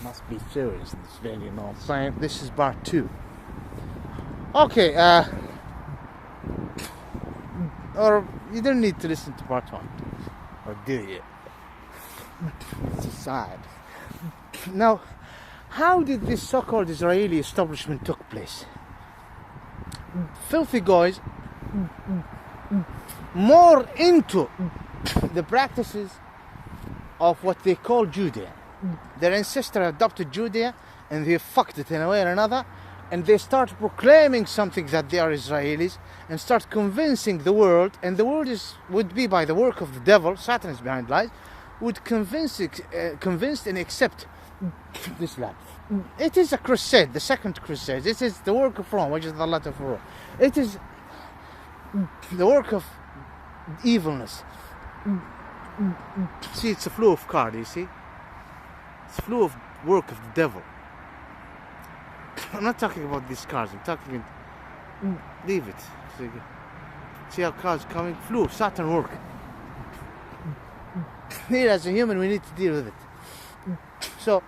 Must be serious, this video, you know what I'm saying? This is part 2. Okay, or you don't need to listen to part 1. Or do you? It's sad. Now, how did this so-called Israeli establishment took place? Filthy guys, more into the practices of what they call Judea. Their ancestor adopted Judea and they fucked it in a way or another, and they start proclaiming something that they are Israelis and start convincing the world, and the world would be by the work of the devil, Satan is behind lies, would convinced and accept this life. It is a crusade, the second crusade. It is the work of Rome, which is the letter for Rome. It is the work of evilness. See, it's a flow of card, you see? It's a flow of work of the devil. I'm not talking about these cards, I'm talking... Leave it. See how cards coming? Flow of Satan work. Here, as a human, we need to deal with it. So,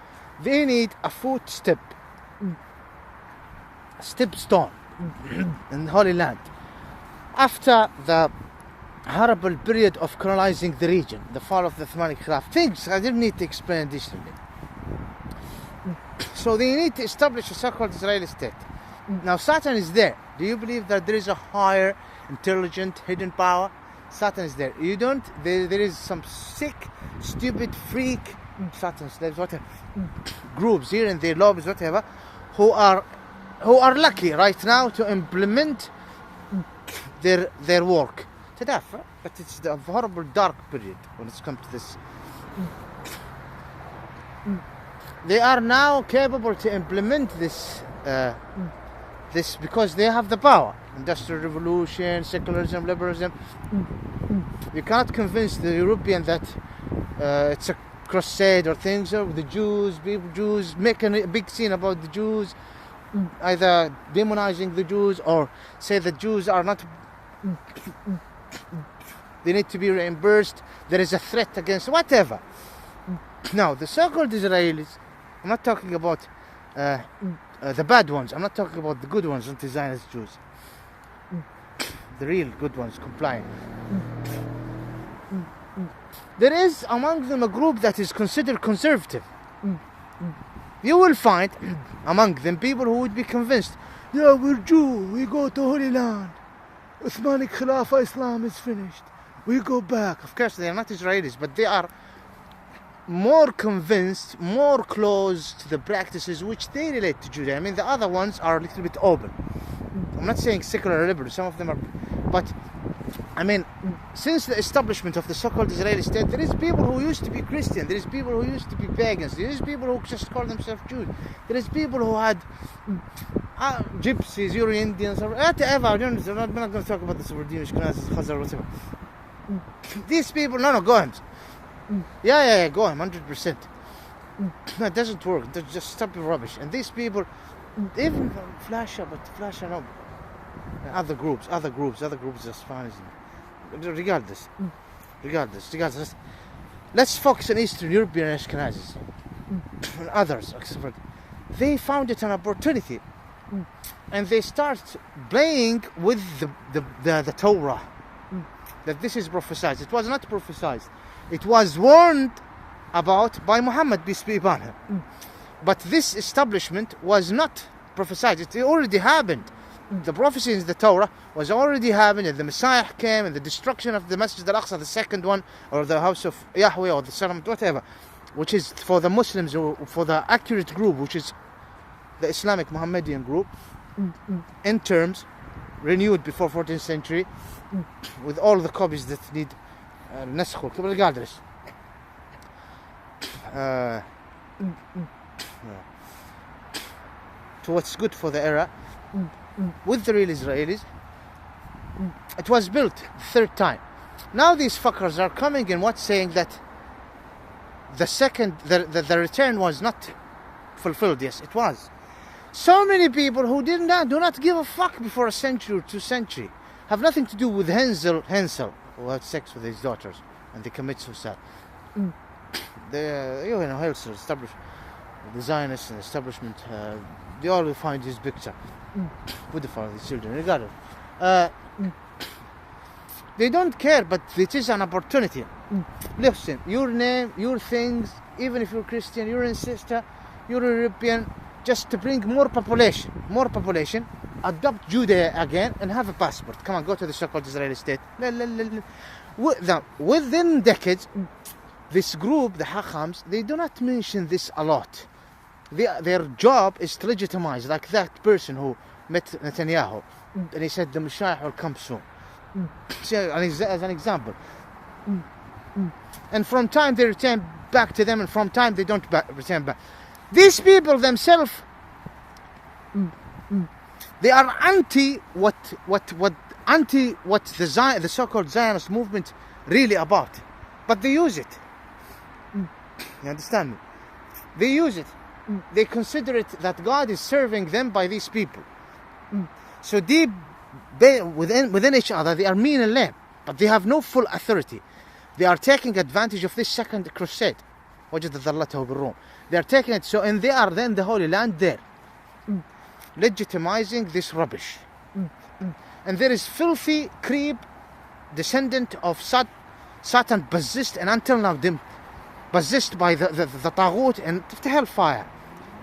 they need a footstep, stone in the Holy Land. After the horrible period of colonizing the region, the fall of the Ottoman Khilafah, things I didn't need to explain additionally. So they need to establish a so-called Israeli state. Now Satan is there. Do you believe that there is a higher, intelligent, hidden power? Satan is there. You don't? There is some sick, stupid, freak, Satan slaves, whatever, groups here in their lobbies, whatever, who are lucky right now to implement their work. But it's the horrible dark period when it's come to this. They are now capable to implement this because they have the power. Industrial revolution, secularism, liberalism. You cannot convince the European that it's a crusade or things, or the Jews, making a big scene about the Jews, either demonizing the Jews or say the Jews are not, they need to be reimbursed, there is a threat against, whatever. Now, the so-called Israelis, I'm not talking about the bad ones, I'm not talking about the good ones, anti-Zionist Jews. The real good ones, compliant. There is among them a group that is considered conservative. You will find among them people who would be convinced, yeah, we're Jew, we go to Holy Land, Uthmanic Khilafah Islam is finished, we go back. Of course they are not Israelis, but they are more convinced, more close to the practices which they relate to Judaism. I mean, the other ones are a little bit open. I'm not saying secular or liberal, some of them are, but I mean, since the establishment of the so-called Israeli state, there is people who used to be Christian, there is people who used to be pagans, there is people who just call themselves Jews, there is people who had gypsies, Euro Indians, or whatever. I'm not going to talk about the Suburdian, Ashkenazis, Khazar, whatever. These people, no, GOHEMS. Yeah, GOHEM, 100%. No, it doesn't work, just stop the rubbish. And these people, even Flasha, no. Other groups just fine. Regardless. Let's focus on Eastern European Ashkenazis and others. They found it an opportunity, and they start playing with the Torah. That this is prophesied. It was not prophesied. It was warned about by Muhammad, peace be upon him. But this establishment was not prophesied. It already happened. The prophecy in the Torah was already happened, and the Messiah came, and the destruction of the Masjid al-Aqsa, the second one, or the house of Yahweh, or the Salam, whatever, which is for the Muslims, or for the accurate group, which is the Islamic Muhammadian group, in terms renewed before 14th century, with all the copies that need naskh, regardless. To what's good for the era, with the real Israelis, it was built third time. Now these fuckers are coming and saying that the return was not fulfilled. Yes, it was. So many people who do not give a fuck before a century or 2 centuries have nothing to do with Hensel, who had sex with his daughters and they commit suicide. Hensel established the Zionists and establishment, they all will find his picture with the father of his children, regardless. They don't care, but it is an opportunity. Listen, your name, your things, even if you're Christian, you're a sister, you're European, just to bring more population, adopt Judea again and have a passport. Come on, go to the so-called Israeli state. Within decades, this group, the Hachams, they do not mention this a lot. Their job is to legitimize, like that person who met Netanyahu, and he said the Messiah will come soon. As an example. And from time they return back to them, and from time they don't return back. These people themselves, they are anti what the so-called Zionist movement really about, but they use it. You understand me? They use it. They consider it that God is serving them by these people. So they within each other, they are mean and lame, but they have no full authority. They are taking advantage of this second crusade. They are taking it, so, and they are then the Holy Land there, legitimizing this rubbish. And there is filthy creep, descendant of Satan, possessed, and until now them possessed by the Taghut and the hellfire.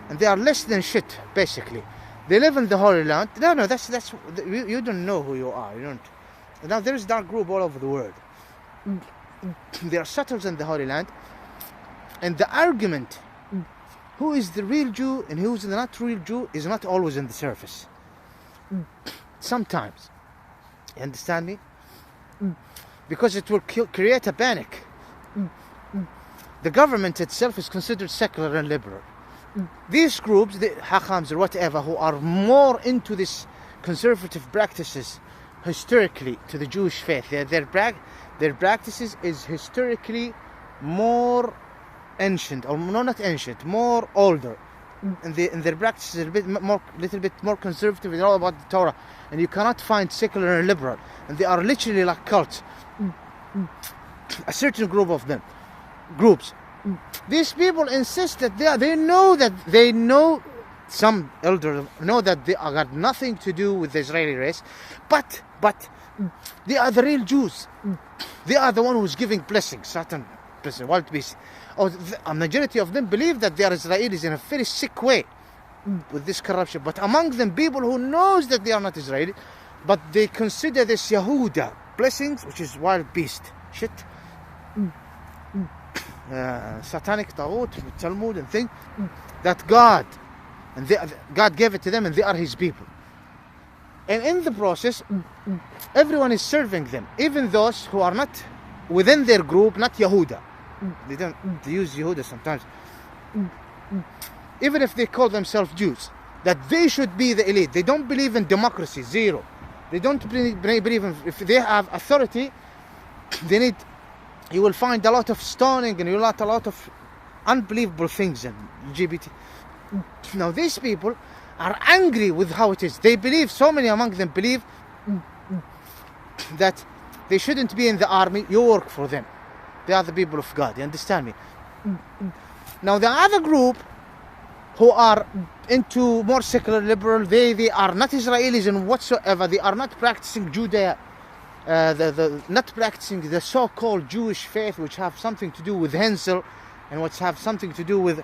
And they are less than shit, basically. They live in the Holy Land. No, that's you don't know who you are. You don't. Now there is dark group all over the world. They are settled in the Holy Land, and the argument, who is the real Jew and who is the not real Jew, is not always in the surface. Sometimes, you understand me? Because it will create a panic. The government itself is considered secular and liberal. These groups, the Hachams or whatever, who are more into this conservative practices historically to the Jewish faith, their practices is historically more ancient, or no, not ancient, more older, and their practices are little bit more conservative. It's all about the Torah, and you cannot find secular and liberal, and they are literally like cults. A certain group of them, groups. These people insist that they know some elders know that they got nothing to do with the Israeli race, but they are the real Jews. They are the one who's giving blessings, certain blessings, wild beasts. A majority of them believe that they are Israelis in a very sick way with this corruption. But among them, people who knows that they are not Israeli, but they consider this YAHODA blessings, which is wild beast shit. Satanic Taghut, Talmud and thing, that God gave it to them, and they are His people. And in the process, everyone is serving them, even those who are not within their group, not YAHODA. They use YAHODA sometimes. Even if they call themselves Jews, that they should be the elite. They don't believe in democracy, zero. They don't believe in, if they have authority, they need. You will find a lot of stoning, and you will find a lot of unbelievable things in LGBT. Now these people are angry with how it is. They believe, so many among them believe that they shouldn't be in the army. You work for them. They are the people of God. You understand me? Now the other group who are into more secular liberal, they are not Israelis in whatsoever. They are not practicing Judea. Not practicing the so-called Jewish faith, which have something to do with Hensel, and which have something to do with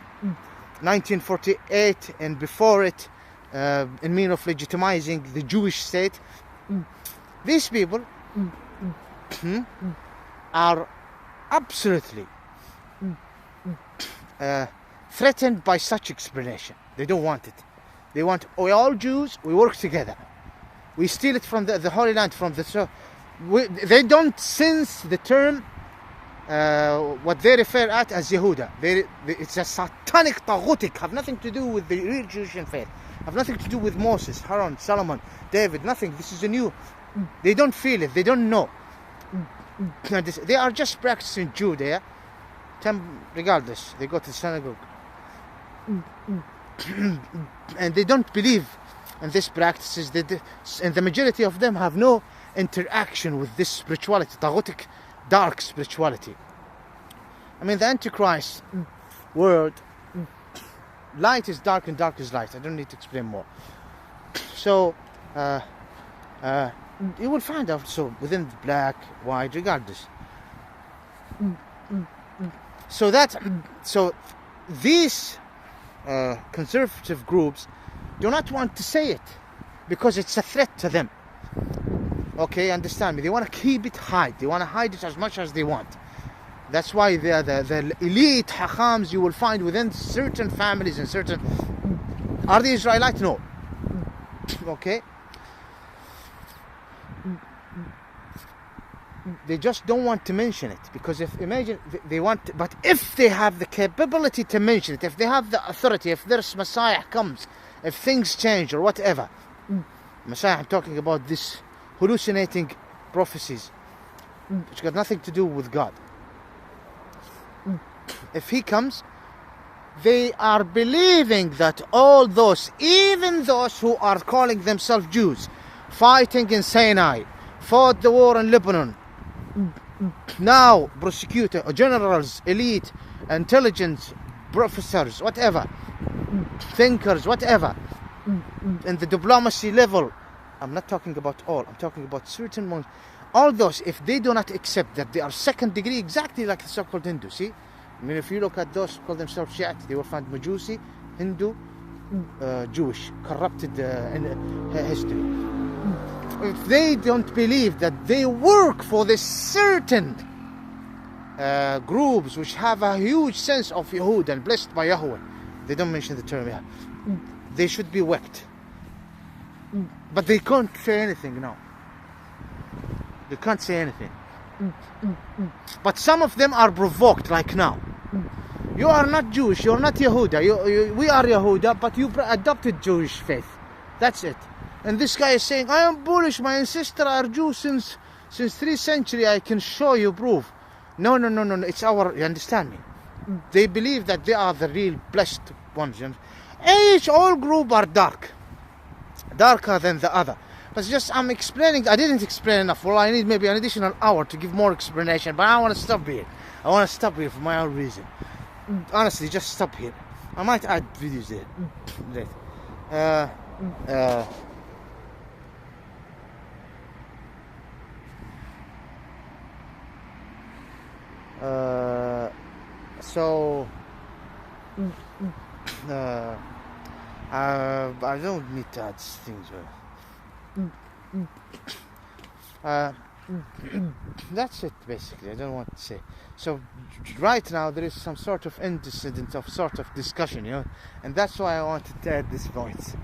1948 and before it, in mean of legitimizing the Jewish state. These people are absolutely threatened by such explanation. They don't want it. They want, we all Jews, we work together. We steal it from the Holy Land, from the... they don't sense the term, what they refer at as Yehuda. It's a satanic taghutic, have nothing to do with the real Jewish faith, have nothing to do with Moses, Haran, Solomon, David, nothing. This is a new. They don't feel it, they don't know. They are just practicing Judea, regardless. They go to the synagogue. And they don't believe in these practices, and the majority of them have no interaction with this spirituality, taghutic, dark spirituality. I mean, the Antichrist word light is dark and dark is light. I don't need to explain more. So you will find out, so within black, white, regardless. So these conservative groups do not want to say it because it's a threat to them. Okay, understand me? They want to keep it hide. They want to hide it as much as they want. That's why the elite hachams you will find within certain families and certain... Are they Israelite? No. Okay? They just don't want to mention it, because if, imagine, they want, but if they have the capability to mention it, if they have the authority, if their Messiah comes, if things change or whatever, Messiah, I'm talking about this hallucinating prophecies, which got nothing to do with God. If he comes, they are believing that all those, even those who are calling themselves Jews, fighting in Sinai, fought the war in Lebanon, now prosecutor, generals, elite, intelligence, professors, whatever, thinkers, whatever, in the diplomacy level, I'm not talking about all, I'm talking about certain ones. All those, if they do not accept that they are second degree, exactly like the so-called Hindu, see? I mean, if you look at those who call themselves Shiite, they will find Majusi, Hindu, Jewish, corrupted in history. If they don't believe that they work for this certain groups which have a huge sense of YAHODA and blessed by Yahweh, they don't mention the term, yeah, they should be whacked. But they can't say anything now. They can't say anything. But some of them are provoked, like now. You are not Jewish, you are not YAHODA. We are YAHODA, but you adopted Jewish faith. That's it. And this guy is saying, I am Polish, my ancestors are Jews since 3rd century, I can show you proof. No, it's our, you understand me? They believe that they are the real blessed ones. All group are darker than the other. But just, I'm explaining, I didn't explain enough. Well, I need maybe an additional hour to give more explanation, but I want to stop here. I want to stop here for my own reason. Honestly, just stop here. I might add videos there later. So I don't need to add things. That's it basically. I don't want to say. So right now there is some sort of incident of sort of discussion, you know, and that's why I wanted to add this point.